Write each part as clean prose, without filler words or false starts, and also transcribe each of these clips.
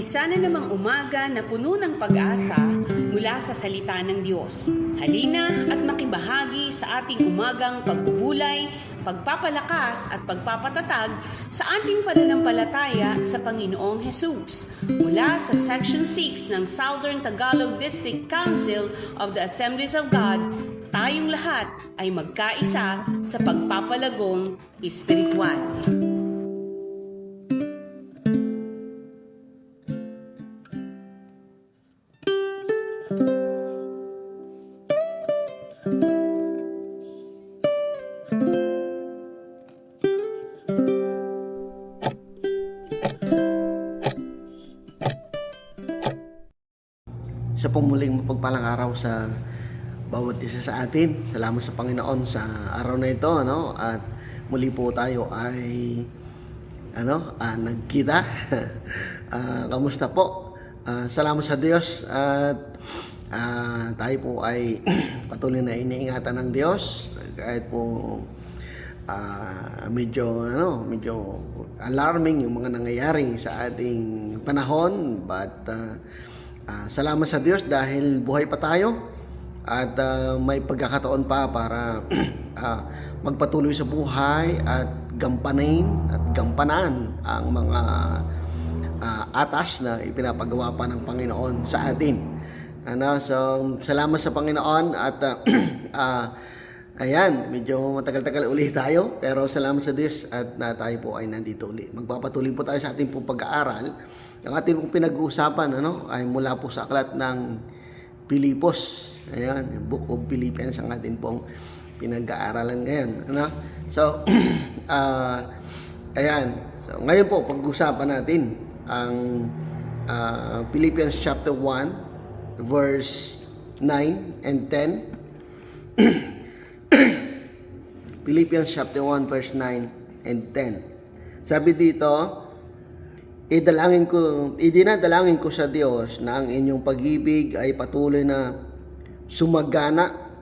Isa na namang umaga na puno ng pag-asa mula sa salita ng Diyos. Halina at makibahagi sa ating umagang pagbubulay, pagpapalakas at pagpapatatag sa ating pananampalataya sa Panginoong Hesus. Mula sa Section 6 ng Southern Tagalog District Council of the Assemblies of God, tayong lahat ay magkaisa sa pagpapalagong espiritual. Sa pumuling mapagpalang araw sa bawat isa sa atin. Salamat sa Panginoon sa araw na ito, ano? At muli po tayo ay nagkita. Kamusta po? Salamat sa Diyos at tayo po ay patuloy na iniingatan ng Diyos kahit po medyo alarming yung mga nangyayari sa ating panahon, but salamat sa Diyos dahil buhay pa tayo at may pagkakataon pa para magpatuloy sa buhay at gampanan ang mga atas na ipinapagawa pa ng Panginoon sa atin. So salamat sa Panginoon at ayan, medyo matagal-tagal uli tayo, pero salamat sa Diyos at tayo po ay nandito uli. Magpapatuloy po tayo sa ating pong pag-aaral. Ang ating pong pinag-uusapan ay mula po sa aklat ng Pilipos. Ayan, yung Book of Philippians ang ating pong pinag-aaralan ngayon. So, ayan. So, ngayon po, pag-uusapan natin ang Philippians chapter 1, verse 9 and 10. Philippians chapter 1, verse 9 and 10. Sabi dito, idinadalangin ko sa Diyos na ang inyong pag-ibig ay patuloy na sumagana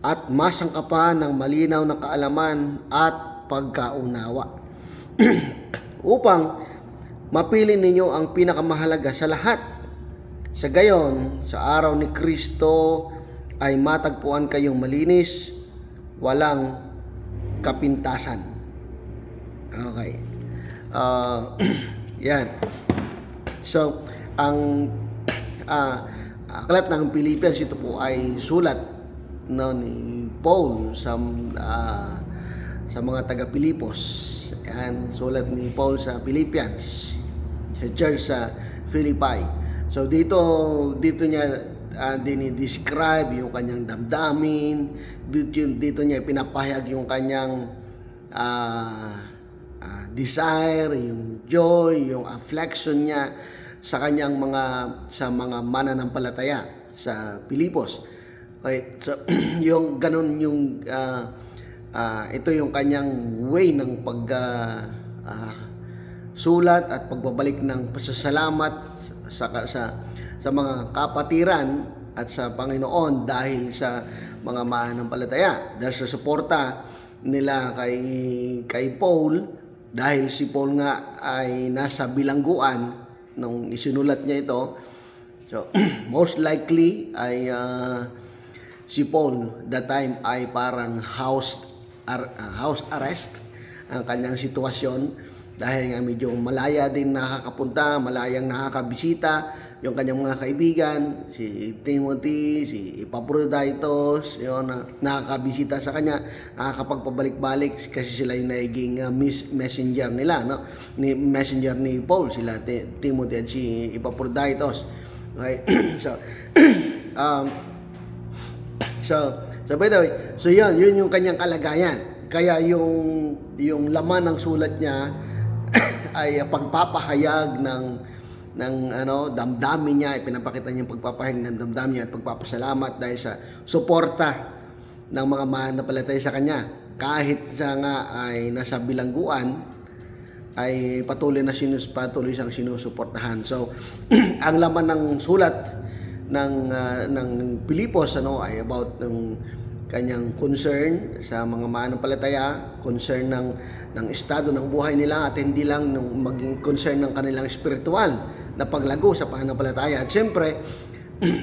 at masangkapan ng malinaw na kaalaman at pagkaunawa upang mapili ninyo ang pinakamahalaga sa lahat. Sa gayon, sa araw ni Kristo ay matagpuan kayong malinis, walang kapintasan. Okay. Yan. So, ang aklat ng Philippians, ito po ay sulat ni Paul sa mga taga-Pilipos. Yan, sulat ni Paul sa Philippians, sa church sa Philippi. So, dito niya dinidescribe yung kanyang damdamin. Dito niya pinapahayag yung kanyang desire, yung joy, yung affliction niya sa kanyang mga mananampalataya sa Pilipos. Okay, so yung ganun yung ito yung kanyang way ng sulat at pagbabalik ng pasasalamat sa mga kapatiran at sa Panginoon dahil sa mga mananampalataya, dahil sa suporta nila kay Paul. Dahil si Paul nga ay nasa bilangguan nung isinulat niya ito. So, most likely ay si Paul that time ay parang house arrest ang kanyang sitwasyon dahil nga medyo malaya din nakakapunta, malayang nakakabisita yung kanyang mga kaibigan, si Timothy, si Epaphroditus, yun, nakakabisita sa kanya, nakakapagpabalik-balik kasi sila yung naging messenger nila, no? Messenger ni Paul, sila Timothy at si Epaphroditus. Okay? So by the way, so yun yung kanyang kalagayan. Kaya yung laman ng sulat niya ay pagpapahayag ng damdamin niya, ipinapakita niya yung pagpapahayag ng damdamin niya at pagpapasalamat dahil sa suporta ng mga mananampalataya sa kanya. Kahit siya nga ay nasa bilangguan, ay patuloy siyang sinusuportahan. So, ang laman ng sulat ng Pilipos ay about ng kanyang concern sa mga mananampalataya, concern ng estado ng buhay nila at hindi lang ng maging concern ng kanilang spiritual na paglago sa pananampalataya. At siyempre,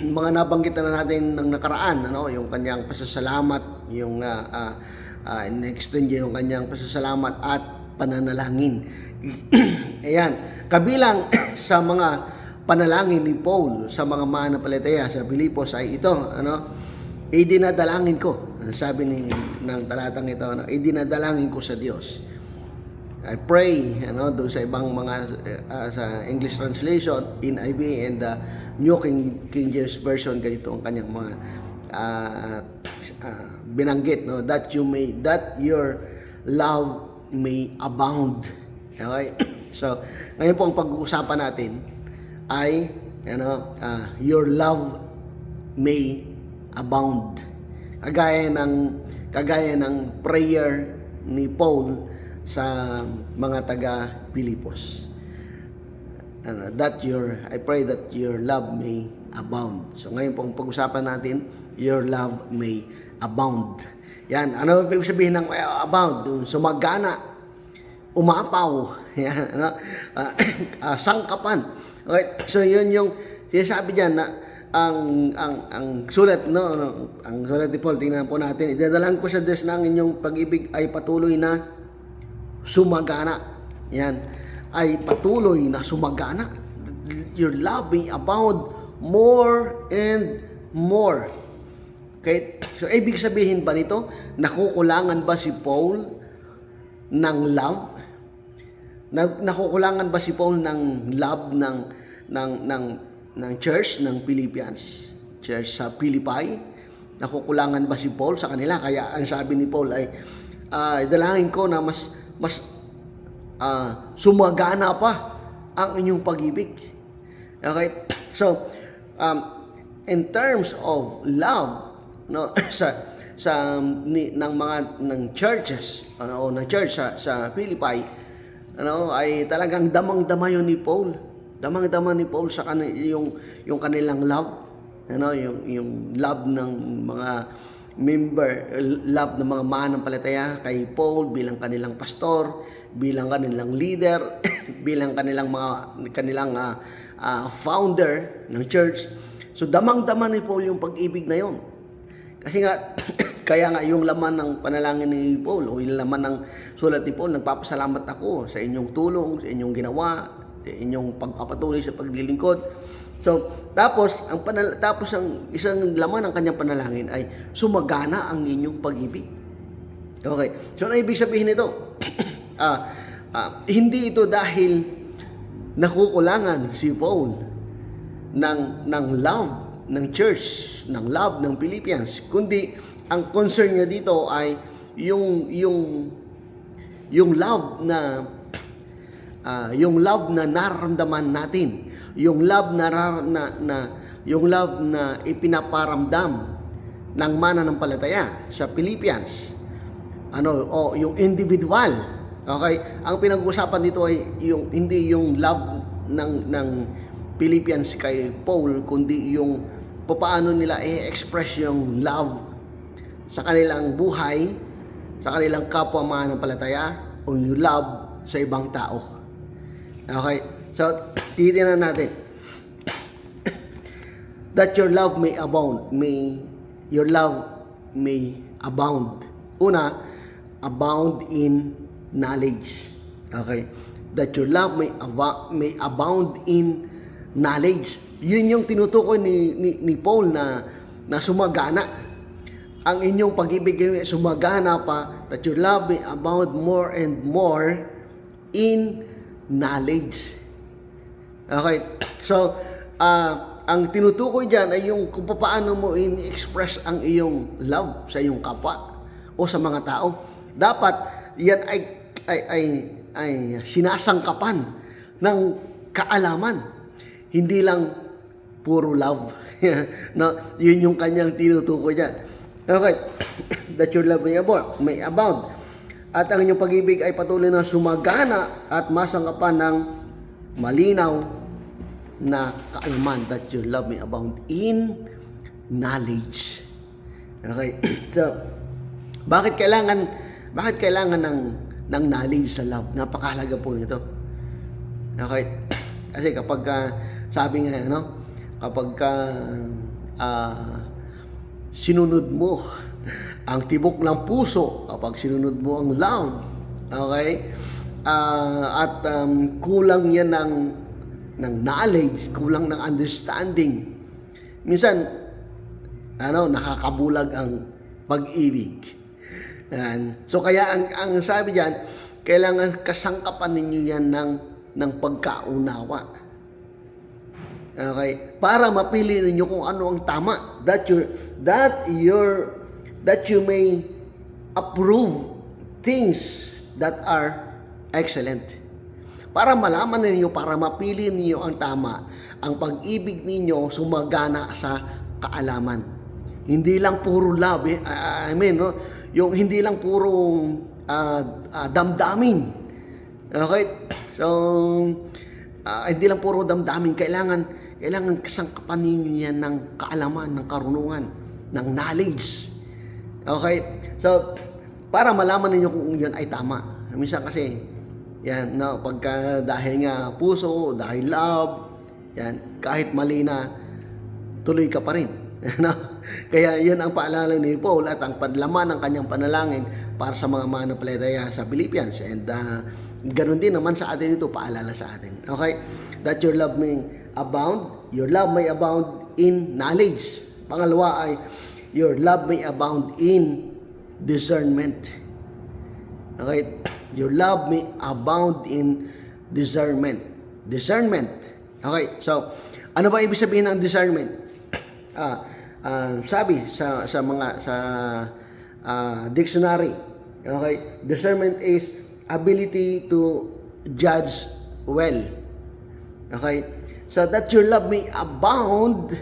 mga nabanggit na natin ng nakaraan, yung kanyang pasasalamat, yung in-extend niya yung kanyang pasasalamat at pananalangin. Ayan, kabilang sa mga panalangin ni Paul sa mga mananampalataya sa Filipos ay ito, idinadalangin ko. Sabi ng talatang ito, idinadalangin ko sa Diyos. I pray, doon sa ibang mga sa English translation, NIV and the New King James Version, ganito ang kanyang mga binanggit, that your love may abound. Okay? So, ngayon po ang pag-uusapan natin ay your love may abound. Kagaya ng prayer ni Paul sa mga taga Filipos. I pray that your love may abound. So ngayon po ang pag-usapan natin, your love may abound. Yan, ano ibig sabihin ng abound? Sumagana, umapaw, yan, sangkapan. Okay, so yun yung sinasabi diyan na ang sulat ang sulat ni Paul, tingnan po natin, idadalang ko sa Diyos ng inyong pag-ibig ay patuloy na sumagana. Yan, ay patuloy na sumagana. Your love may abound more and more. Okay, so ibig sabihin ba nito, nakukulangan ba si Paul ng love? Nakukulangan ba si Paul ng love ng church ng Philippians, church sa Philippi? Nakukulangan ba si Paul sa kanila? Kaya ang sabi ni Paul ay dalangin ko na mas sumagana pa ang inyong pag-ibig. Okay? So, in terms of love, ng churches, ng church sa Philippi, ay talagang damang-dama yun ni Paul. Damang-dama ni Paul sa yung kanilang love, yung love ng mga member, love ng mga mananampalataya kay Paul bilang kanilang pastor, bilang kanilang leader, bilang kanilang founder ng church. So damang-dama ni Paul yung pag-ibig na yon. Kasi nga kaya nga yung laman ng panalangin ni Paul o yung laman ng sulat ni Paul, nagpapasalamat ako sa inyong tulong, sa inyong ginawa, sa inyong pagpapatuloy sa paglilingkod. So, tapos ang isang laman ng kanyang panalangin ay sumagana ang inyong pag-ibig. Okay. So, ano ibig sabihin nito? Hindi ito dahil nakukulangan si Paul ng love ng church, ng love ng Philippians, kundi ang concern niya dito ay yung love na nararamdaman natin, yung love na ipinaparamdam ng mananampalataya sa Philippians. Yung individual. Okay? Ang pinag-uusapan dito ay hindi yung love ng Philippians kay Paul, kundi yung paano nila i-express yung love sa kanilang buhay, sa kanilang kapwa mananampalataya, o yung love sa ibang tao. Okay? So, titignan natin. That your love may abound. Your love may abound. Una, abound in knowledge. Okay? That your love may abound in knowledge. Yun yung tinutukoy ni Paul na sumagana. Ang inyong pag-ibig ay sumagana pa, that your love may abound more and more in knowledge. Okay? So, ang tinutukoy dyan ay yung kung paano mo in-express ang iyong love sa iyong kapwa o sa mga tao. Dapat yan ay sinasangkapan ng kaalaman. Hindi lang puro love. Yun yung kanyang tinutukoy dyan. Okay. That your love may abound. At ang inyong pag-ibig ay patuloy na sumagana at masangkapan ng malinaw na kaalaman. That your love may abound in knowledge. Okay. So, bakit kailangan ng knowledge sa love? Napakahalaga po nito. Okay. Kasi kapag sabi nga, kapag sinunod mo ang tibok ng puso, kapag sinunod mo ang love, okay? Kulang yan ng knowledge, kulang ng understanding. Minsan, nakakabulag ang pag-ibig. Yan. So kaya ang sabi diyan, kailangan kasangkapan ninyo yan ng pagkaunawa. Okay? Para mapili ninyo kung ano ang tama, that you may approve things that are excellent. Para malaman ninyo, para mapili ninyo ang tama, ang pag-ibig ninyo sumagana sa kaalaman. Hindi lang puro love, yung hindi lang puro damdamin. Okay? So, hindi lang puro damdamin, kailangan kasangkapan ninyo yan ng kaalaman, ng karunungan, ng knowledge. Okay? So, para malaman ninyo kung yun ay tama. Minsan kasi, yan, pagka dahil nga puso, dahil love, yan, kahit mali na, tuloy ka pa rin. Kaya yun ang paalala ni Paul at ang padlaman ng kanyang panalangin para sa mga manampalataya sa Philippians. And ganun din naman sa atin ito, paalala sa atin. Okay? That your love may abound. Your love may abound in knowledge. Pangalawa ay, your love may abound in discernment. Okay? Your love may abound in discernment. Discernment. Okay? So, ano ba ibig sabihin ng discernment? Sabi sa dictionary, okay, discernment is ability to judge well. Okay, so that your love may abound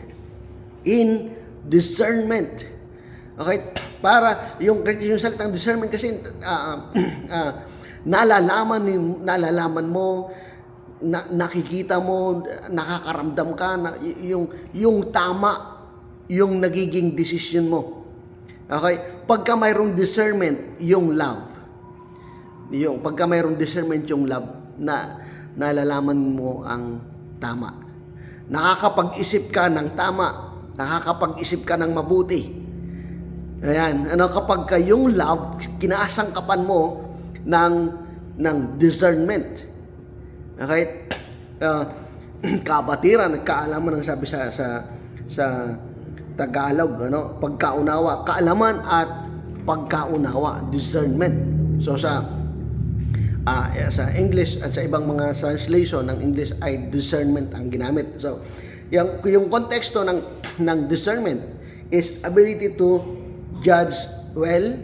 in discernment. Okay, para yung salitang discernment kasi nalalaman mo, nakikita mo, nakakaramdam ka na yung tama yung nagiging decision mo. Okay? Pagka mayroong discernment, yung love. Pagka mayroong discernment yung love, nalalaman mo ang tama. Nakakapag-isip ka ng tama. Nakakapag-isip ka ng mabuti. Ayan. Kapag yung love, kinaasangkapan mo ng discernment. Okay? Kabatiran, kaalaman ang sabi sa Tagalog, pagkaunawa, kaalaman at pagkaunawa, discernment. So sa English at sa ibang mga translation ng English ay discernment ang ginamit. So yung konteksto ng discernment is ability to judge well,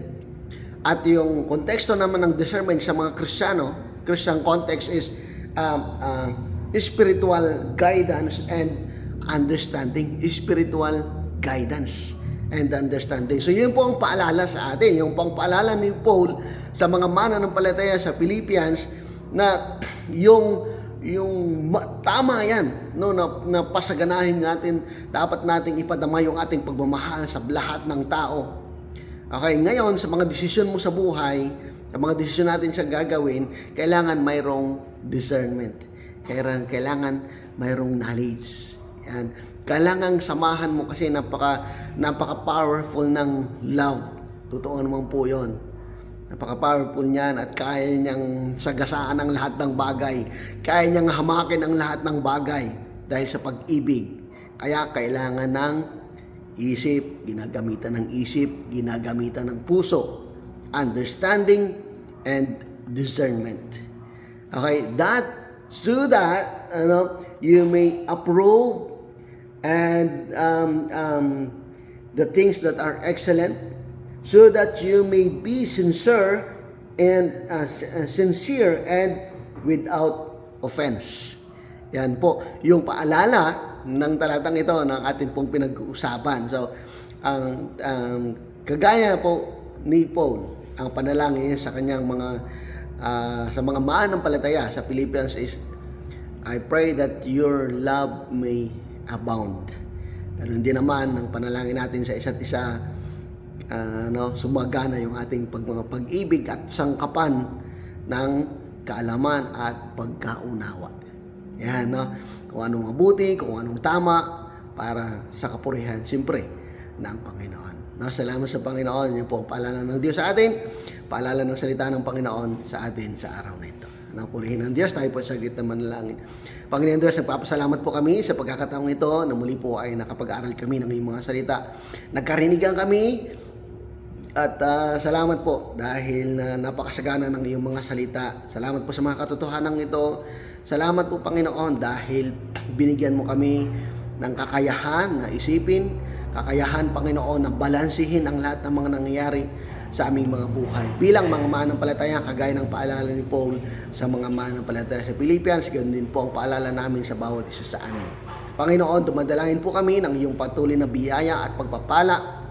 at yung konteksto naman ng discernment sa mga Christian context is spiritual guidance and understanding. Spiritual guidance and understanding. So yun po ang paalala sa atin, yung pang paalala ni Paul sa mga mananampalataya sa Philippians na yung tama yan, na pasaganahin natin, dapat nating ipadama yung ating pagmamahal sa lahat ng tao. Okay, ngayon sa mga desisyon mo sa buhay, sa mga desisyon natin sa gagawin, kailangan mayroong discernment. Kailangan mayroong knowledge. Yan. Kailangan samahan mo kasi napaka-powerful ng love. Totoo naman po yun. Napaka-powerful niyan at kaya niyang sagasaan ang lahat ng bagay. Kaya niyang hamakin ang lahat ng bagay dahil sa pag-ibig. Kaya kailangan ng isip, ginagamitan ng isip, ginagamitan ng puso, understanding, and discernment. Okay, so that you may approve and the things that are excellent, so that you may be sincere and without offense. Yan po yung paalala ng talatang ito ng ating pong pinag-uusapan. So, kagaya po ni Paul, ang panalangin sa kanyang sa mga mananampalataya sa Philippians is, I pray that your love may abound. Ganun din naman ang panalangin natin sa isa't isa, sumagana yung ating pag-ibig at sangkapan ng kaalaman at pagkaunawa. Yan, no? Kung anong mabuti, kung anong tama, para sa kapurihan, siyempre, ng Panginoon. No? Salamat sa Panginoon. Yan po ang paalala ng Diyos sa atin. Paalala ng salita ng Panginoon sa atin sa araw na ito. Purihin ng Diyos, tayo po sa gitna ng manalangin. Panginoon Diyos, nagpapasalamat po kami sa pagkakataong ito na muli po ay nakapag-aral kami ng iyong mga salita. Nagkarinigan kami at salamat po dahil napakasagana ng iyong mga salita. Salamat po sa mga katotohanan ito. Salamat po Panginoon dahil binigyan mo kami ng kakayahan na isipin, kakayahan Panginoon na balansihin ang lahat ng mga nangyayari sa aming mga buhay. Bilang mga mananampalataya, kagaya ng paalala ni Paul sa mga mananampalataya sa Philippians, ganoon din po ang paalala namin sa bawat isa sa amin. Panginoon, dumadalangin po kami ng iyong patuloy na biyaya at pagpapala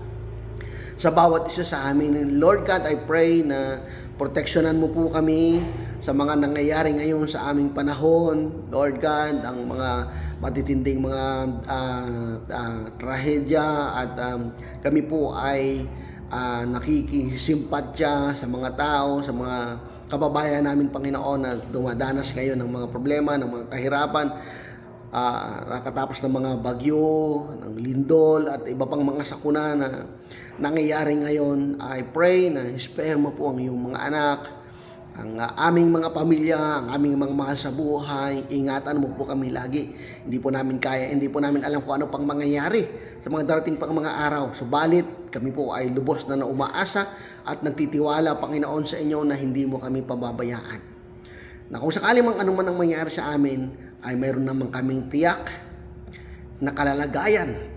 sa bawat isa sa amin. Lord God, I pray na proteksyonan mo po kami sa mga nangyayari ngayon sa aming panahon. Lord God, ang mga matitinding mga trahedya at kami po ay nakikisimpatya sa mga tao, sa mga kababayan namin Panginoon na dumadanas ngayon ng mga problema, ng mga kahirapan, nakatapos ng mga bagyo, ng lindol at iba pang mga sakuna na nangyayari ngayon. I pray na spare mo po ang iyong mga anak, ang aming mga pamilya, ang aming mga mahal sa buhay. Ingatan mo po kami lagi. Hindi po namin kaya, hindi po namin alam kung ano pang mangyayari sa mga darating pang mga araw. Subalit, kami po ay lubos na umaasa at nagtitiwala, Panginoon, sa inyo na hindi mo kami pababayaan. Na kung sakali mang anuman ang mangyayari sa amin, ay mayroon naman kaming tiyak na kalalagayan,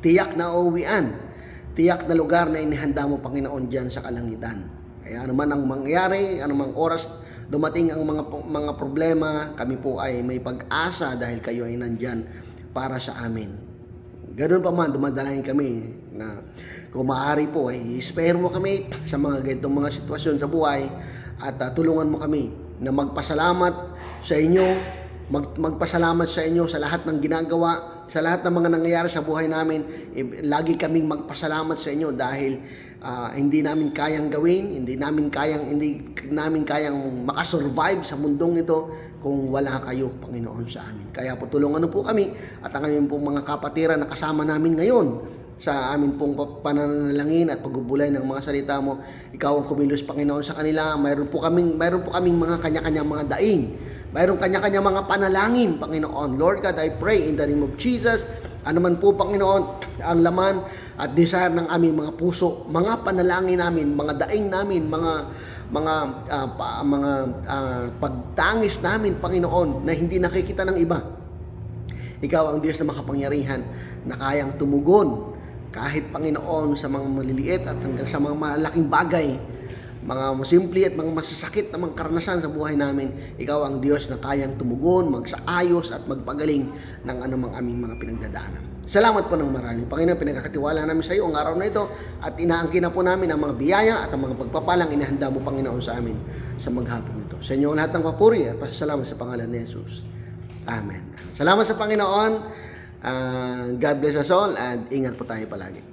tiyak na uuwian, tiyak na lugar na inihanda mo, Panginoon, dyan sa kalangitan. Kaya anuman ang mangyari, anumang oras dumating ang mga problema, kami po ay may pag-asa dahil kayo ay nandyan para sa amin. Ganun pa man, dumadalangin kami na kung maaari po ay spare mo kami sa mga ganitong mga sitwasyon sa buhay at tulungan mo kami na magpasalamat sa inyo, magpasalamat sa inyo sa lahat ng ginagawa, sa lahat ng mga nangyayari sa buhay namin. Lagi kaming magpasalamat sa inyo dahil hindi namin kayang gawin, hindi namin kayang makasurvive sa mundong ito kung wala kayo, Panginoon, sa amin. Kaya po tulungan po kami at ang aming pong mga kapatiran na kasama namin ngayon sa amin pong pananalangin at pagbubulay ng mga salita mo. Ikaw ang kumilos, Panginoon, sa kanila. Mayroon po kaming mga kanya-kanyang mga daing. Mayroon kanya-kanyang mga panalangin, Panginoon. Lord God, I pray in the name of Jesus. Ano man po, Panginoon, ang laman at desire ng aming mga puso, mga panalangin namin, mga daing namin, mga pagtangis namin, Panginoon, na hindi nakikita ng iba. Ikaw ang Diyos na makapangyarihan na kayang tumugon kahit, Panginoon, sa mga maliliit at hanggang sa mga malaking bagay, mga simple at mga masasakit na mga karanasan sa buhay namin. Ikaw ang Diyos na kayang tumugon, magsaayos at magpagaling ng anumang aming mga pinagdadaanan. Salamat po ng marami. Panginoon, pinagkakatiwala namin sa iyo ang araw na ito at inaangkin na po namin ang mga biyaya at ang mga pagpapalang inihanda mo, Panginoon, sa amin sa maghapon ito. Sa inyo ang lahat ng papuri at pasasalamat sa pangalan ni Jesus. Amen. Salamat sa Panginoon. God bless us all and ingat po tayo palagi.